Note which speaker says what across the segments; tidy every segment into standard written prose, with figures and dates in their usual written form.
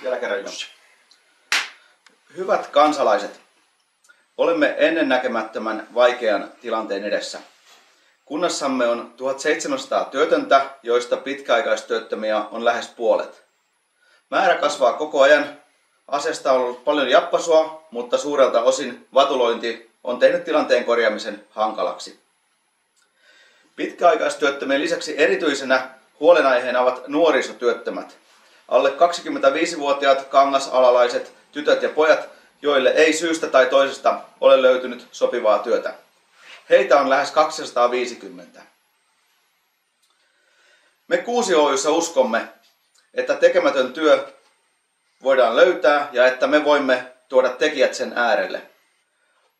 Speaker 1: Vielä kerran Jussi. Hyvät kansalaiset, olemme ennennäkemättömän vaikean tilanteen edessä. Kunnassamme on 1700 työtöntä, joista pitkäaikaistyöttömiä on lähes puolet. Määrä kasvaa koko ajan. Asiasta on ollut paljon jappasua, mutta suurelta osin vatulointi on tehnyt tilanteen korjaamisen hankalaksi. Pitkäaikaistyöttömien lisäksi erityisenä huolenaiheena ovat nuorisotyöttömät. Alle 25-vuotiaat kangasalalaiset tytöt ja pojat, joille ei syystä tai toisesta ole löytynyt sopivaa työtä. Heitä on lähes 250. Me Kuusi Oy:ssä uskomme, että tekemätön työ voidaan löytää ja että me voimme tuoda tekijät sen äärelle.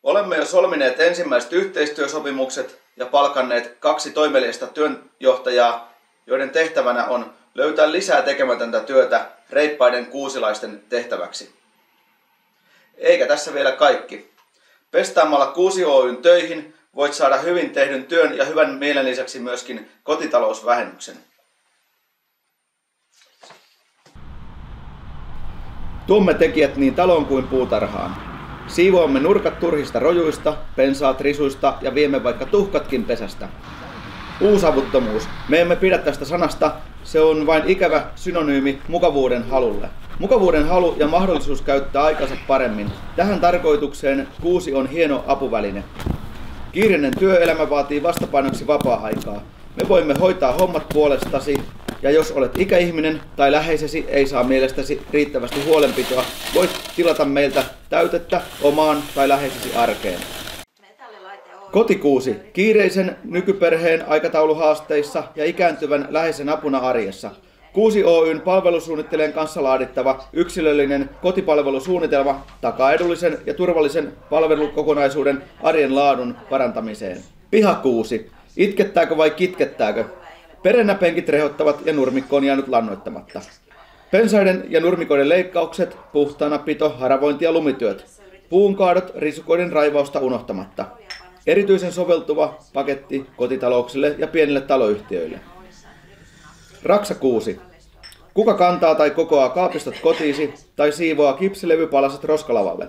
Speaker 1: Olemme jo solmineet ensimmäiset yhteistyösopimukset ja palkanneet 2 toimeliaista työnjohtajaa, joiden tehtävänä on löytää lisää tekemätöntä työtä reippaiden kuusilaisten tehtäväksi. Eikä tässä vielä kaikki. Pestaamalla Kuusi Oy:n töihin voit saada hyvin tehdyn työn ja hyvän mielen lisäksi myöskin kotitalousvähennyksen. Tuomme tekijät niin taloon kuin puutarhaan. Siivoamme nurkat turhista rojuista, pensaat risuista ja viemme vaikka tuhkatkin pesästä. Uusavuttomuus. Me emme pidä tästä sanasta, se on vain ikävä synonyymi mukavuuden halulle. Mukavuuden halu ja mahdollisuus käyttää aikansa paremmin. Tähän tarkoitukseen Kuusi on hieno apuväline. Kiireinen työelämä vaatii vastapainoksi vapaa-aikaa. Me voimme hoitaa hommat puolestasi, ja jos olet ikäihminen tai läheisesi ei saa mielestäsi riittävästi huolenpitoa, voit tilata meiltä täytettä omaan tai läheisesi arkeen. Koti Kuusi. Kiireisen nykyperheen aikatauluhaasteissa ja ikääntyvän läheisen apuna arjessa. Kuusi Oy:n palvelusuunnittelijan kanssa laadittava yksilöllinen kotipalvelusuunnitelma takaa edullisen ja turvallisen palvelukokonaisuuden arjen laadun parantamiseen. Piha Kuusi. Itkettääkö vai kitkettääkö? Perennäpenkit rehottavat ja nurmikko on jäänyt lannoittamatta. Pensaiden ja nurmikoiden leikkaukset, puhtaanapito, haravointi ja lumityöt. Puunkaadot risukoiden raivausta unohtamatta. Erityisen soveltuva paketti kotitalouksille ja pienille taloyhtiöille. Raksa Kuusi. Kuka kantaa tai kokoaa kaapistot kotiisi tai siivoaa kipsilevypalaset roskalavalle?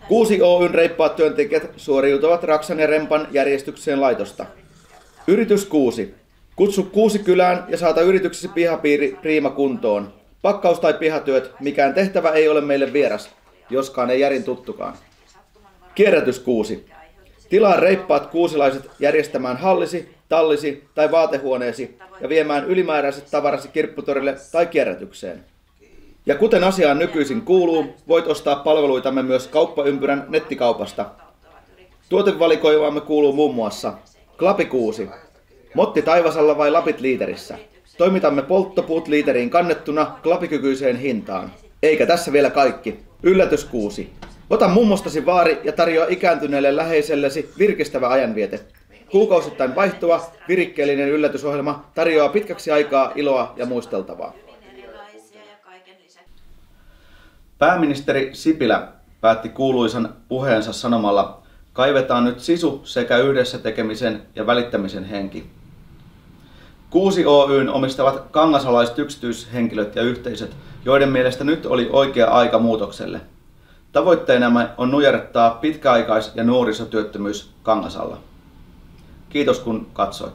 Speaker 1: Kuusi Oy:n reippaat työntekijät suoriutuvat Raksan ja Rempan järjestykseen laitosta. Yritys Kuusi. Kutsu Kuusi kylään ja saata yrityksesi pihapiiri priima kuntoon. Pakkaus- tai pihatyöt, mikään tehtävä ei ole meille vieras, joskaan ei järin tuttukaan. Kierrätys Kuusi. Tilaa reippaat kuusilaiset järjestämään hallisi, tallisi tai vaatehuoneesi ja viemään ylimääräiset tavarasi kirpputorille tai kierrätykseen. Ja kuten asiaan nykyisin kuuluu, voit ostaa palveluitamme myös kauppaympyrän nettikaupasta. Tuotevalikoimaamme kuuluu muun muassa Klapi Kuusi. Motti taivasalla vai lapit liiterissä? Toimitamme polttopuut liiteriin kannettuna klapikykyiseen hintaan. Eikä tässä vielä kaikki. Yllätys Kuusi. Ota mummostasi vaari ja tarjoa ikääntyneelle läheisellesi virkistävä ajanviete. Kuukausittain vaihtuva, virikkeellinen yllätysohjelma tarjoaa pitkäksi aikaa iloa ja muisteltavaa. Pääministeri Sipilä päätti kuuluisan puheensa sanomalla: kaivetaan nyt sisu sekä yhdessä tekemisen ja välittämisen henki. Kuusi Oy:n omistavat kangasalaiset yksityishenkilöt ja yhteisöt, joiden mielestä nyt oli oikea aika muutokselle. Tavoitteenamme on nujertaa pitkäaikais- ja nuorisotyöttömyys Kangasalla. Kiitos kun katsoit.